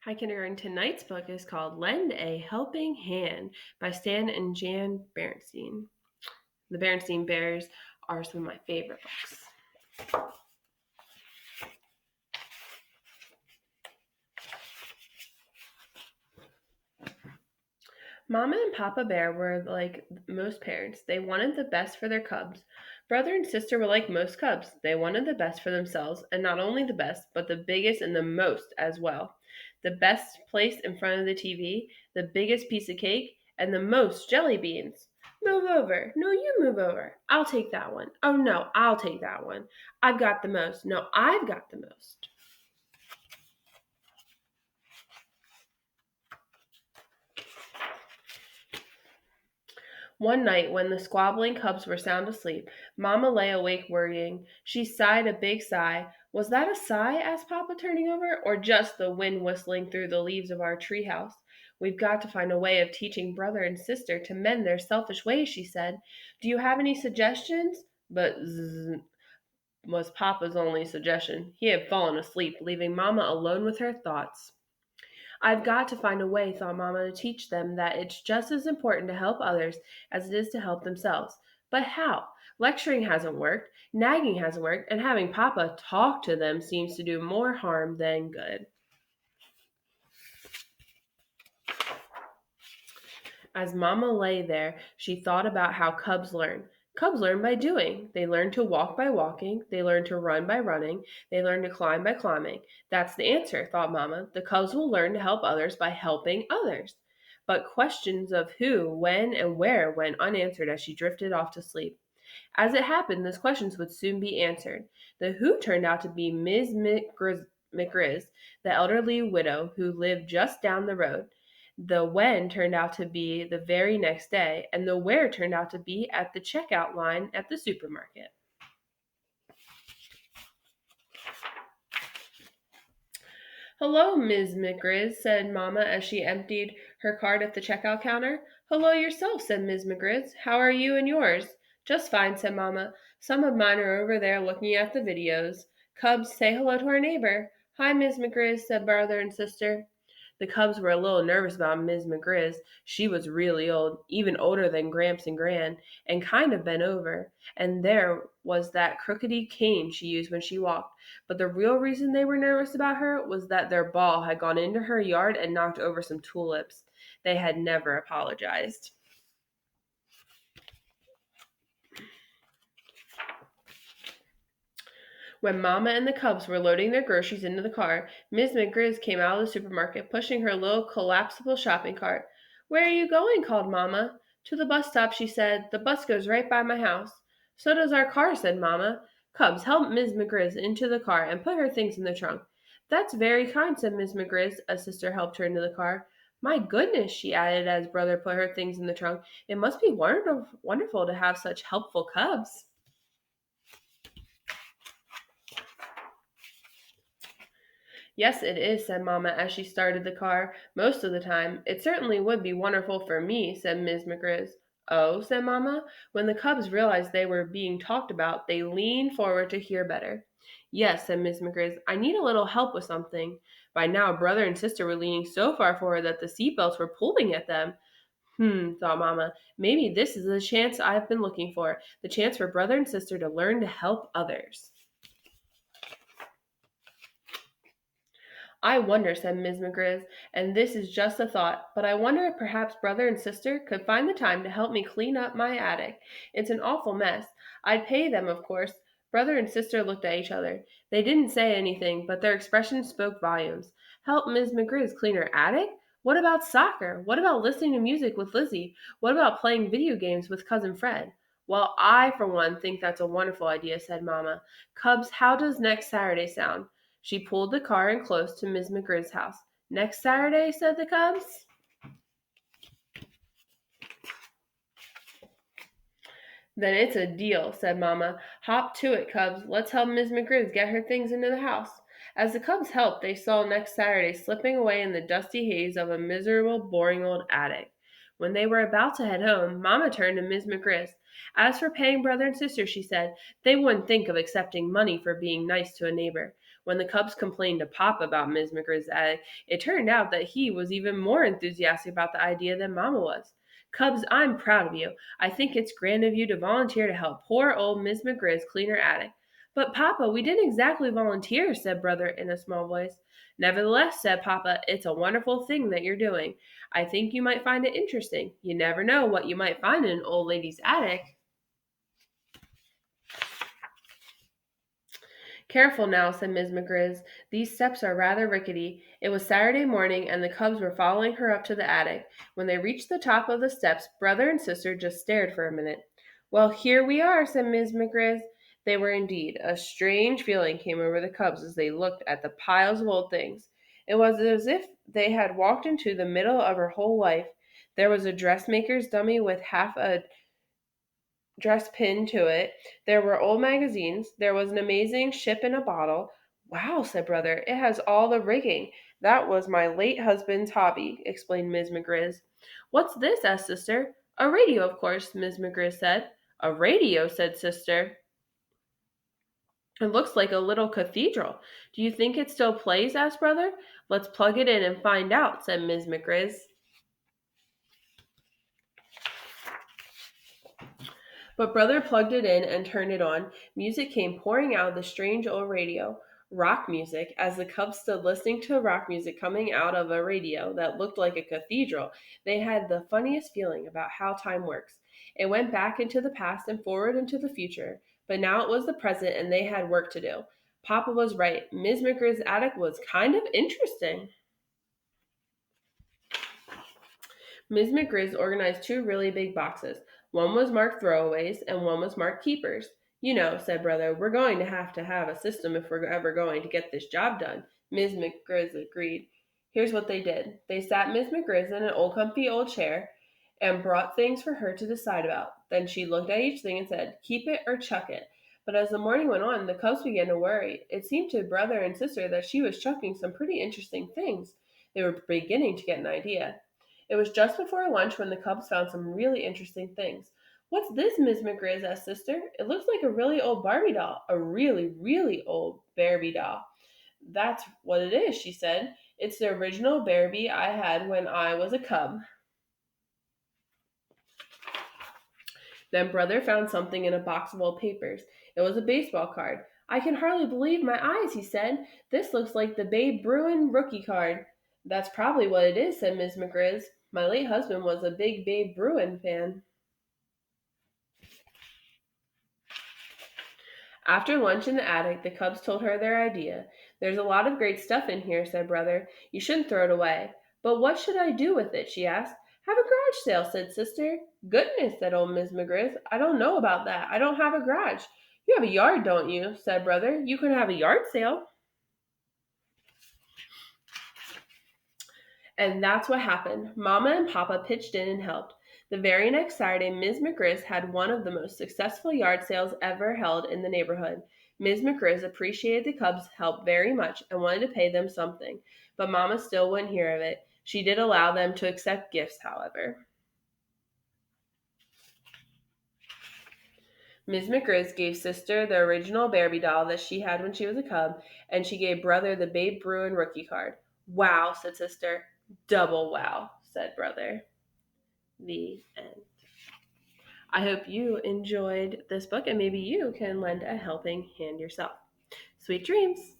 Hi, kindergarten. Tonight's book is called Lend a Helping Hand by Stan and Jan Berenstain. The Berenstain Bears are some of my favorite books. Mama and Papa Bear were like most parents. They wanted the best for their cubs. Brother and sister were like most cubs. They wanted the best for themselves, and not only the best, but the biggest and the most as well. The best place in front of the TV, the biggest piece of cake, and the most jelly beans. Move over. No, you move over. I'll take that one. Oh, no, I'll take that one. I've got the most. No, I've got the most. One night, when the squabbling cubs were sound asleep, Mamma lay awake worrying. She sighed a big sigh. Was that a sigh? Asked Papa, turning over, or just the wind whistling through the leaves of our treehouse? We've got to find a way of teaching brother and sister to mend their selfish ways, she said. Do you have any suggestions? But zzz was Papa's only suggestion. He had fallen asleep, leaving Mamma alone with her thoughts. I've got to find a way, thought Mama, to teach them that it's just as important to help others as it is to help themselves. But how? Lecturing hasn't worked, nagging hasn't worked, and having Papa talk to them seems to do more harm than good. As Mama lay there, she thought about how cubs learn. Cubs learn by doing. They learn to walk by walking. They learn to run by running. They learn to climb by climbing. That's the answer, thought Mama. The cubs will learn to help others by helping others. But questions of who, when, and where went unanswered as she drifted off to sleep. As it happened, those questions would soon be answered. The who turned out to be Ms. McGriz, the elderly widow who lived just down the road. The when turned out to be the very next day, and the where turned out to be at the checkout line at the supermarket. Hello, Ms. McGriz, said Mamma as she emptied her card at the checkout counter. Hello yourself, said Ms. McGriz. How are you and yours? Just fine, said Mamma. Some of mine are over there looking at the videos. Cubs, say hello to our neighbor. Hi, Ms. McGriz, said brother and sister. The cubs were a little nervous about Ms. McGriz. She was really old, even older than Gramps and Gran, and kind of bent over. And there was that crookedy cane she used when she walked. But the real reason they were nervous about her was that their ball had gone into her yard and knocked over some tulips. They had never apologized. When Mamma and the cubs were loading their groceries into the car, Miss McGriz came out of the supermarket pushing her little collapsible shopping cart. Where are you going? Called Mamma. To the bus stop, she said. The bus goes right by my house. So does our car, said Mamma. Cubs, help Miss McGriz into the car and put her things in the trunk. That's very kind, said Miss McGriz as sister helped her into the car. My goodness, she added as brother put her things in the trunk. It must be wonderful to have such helpful cubs. Yes, it is, said Mamma as she started the car. Most of the time. It certainly would be wonderful for me, said Miss McGriz. Oh, said Mamma. When the cubs realized they were being talked about, they leaned forward to hear better. Yes, said Miss McGriz. I need a little help with something. By now, brother and sister were leaning so far forward that the seatbelts were pulling at them. Thought Mamma. Maybe this is the chance I've been looking for. The chance for brother and sister to learn to help others. I wonder, said Miss McGriz, and this is just a thought, but I wonder if perhaps brother and sister could find the time to help me clean up my attic. It's an awful mess. I'd pay them, of course. Brother and sister looked at each other. They didn't say anything, but their expressions spoke volumes. Help Miss McGriz clean her attic? What about soccer? What about listening to music with Lizzie? What about playing video games with Cousin Fred? Well, I, for one, think that's a wonderful idea, said Mamma. Cubs, how does next Saturday sound? She pulled the car in close to Miss McGrizz's house. Next Saturday, said the cubs. Then it's a deal, said Mamma. Hop to it, cubs. Let's help Miss McGrizz get her things into the house. As the cubs helped, they saw next Saturday slipping away in the dusty haze of a miserable, boring old attic. When they were about to head home, Mamma turned to Miss McGriz. As for paying brother and sister, she said, they wouldn't think of accepting money for being nice to a neighbor. When the cubs complained to Papa about Ms. McGriz's attic, it turned out that he was even more enthusiastic about the idea than Mama was. Cubs, I'm proud of you. I think it's grand of you to volunteer to help poor old Miss McGriz clean her attic. But Papa, we didn't exactly volunteer, said Brother in a small voice. Nevertheless, said Papa, it's a wonderful thing that you're doing. I think you might find it interesting. You never know what you might find in an old lady's attic. Careful now, said Miss McGriz. These steps are rather rickety. It was Saturday morning, and the cubs were following her up to the attic. When they reached the top of the steps, brother and sister just stared for a minute. Well, here we are, said Miss McGriz. They were indeed. A strange feeling came over the cubs as they looked at the piles of old things. It was as if they had walked into the middle of her whole life. There was a dressmaker's dummy with half a dress pinned to it. There were old magazines. There was an amazing ship in a bottle. Wow, said brother, it has all the rigging. That was my late husband's hobby, explained Miss McGriz. What's this? Asked sister. A radio, of course, Miss McGriz said. A radio, said sister. It looks like a little cathedral. Do you think it still plays? Asked brother. Let's plug it in and find out, said Miss McGriz. But brother plugged it in and turned it on. Music came pouring out of the strange old radio. Rock music, as the cubs stood listening to rock music coming out of a radio that looked like a cathedral, they had the funniest feeling about how time works. It went back into the past and forward into the future, but now it was the present and they had work to do. Papa was right. Ms. McGriz's attic was kind of interesting. Ms. McGriz organized two really big boxes. One was marked throwaways and one was marked keepers. You know, said brother, we're going to have a system if we're ever going to get this job done. Ms. McGriz agreed. Here's what they did. They sat Miss McGriz in an old comfy old chair and brought things for her to decide about. Then she looked at each thing and said, keep it or chuck it. But as the morning went on, the cubs began to worry. It seemed to brother and sister that she was chucking some pretty interesting things. They were beginning to get an idea. It was just before lunch when the cubs found some really interesting things. What's this, Miss McGriz? Asked sister. It looks like a really old Barbie doll. A really, really old Barbie doll. That's what it is, she said. It's the original Barbie I had when I was a cub. Then brother found something in a box of old papers. It was a baseball card. I can hardly believe my eyes, he said. This looks like the Babe Bruin rookie card. That's probably what it is, said Miss McGriz. My late husband was a big Babe Bruin fan. After lunch in the attic, the cubs told her their idea. There's a lot of great stuff in here, said brother. You shouldn't throw it away. But what should I do with it? She asked. Have a garage sale, said sister. Goodness, said old Miss McGriff. I don't know about that. I don't have a garage. You have a yard, don't you? Said brother. You could have a yard sale. And that's what happened. Mama and Papa pitched in and helped. The very next Saturday, Ms. McGriz had one of the most successful yard sales ever held in the neighborhood. Ms. McGriz appreciated the Cubs' help very much and wanted to pay them something, but Mama still wouldn't hear of it. She did allow them to accept gifts, however. Ms. McGriz gave Sister the original Barbie doll that she had when she was a cub, and she gave Brother the Babe Bruin rookie card. Wow, said Sister. Double wow, said Brother. The end. I hope you enjoyed this book and maybe you can lend a helping hand yourself. Sweet dreams!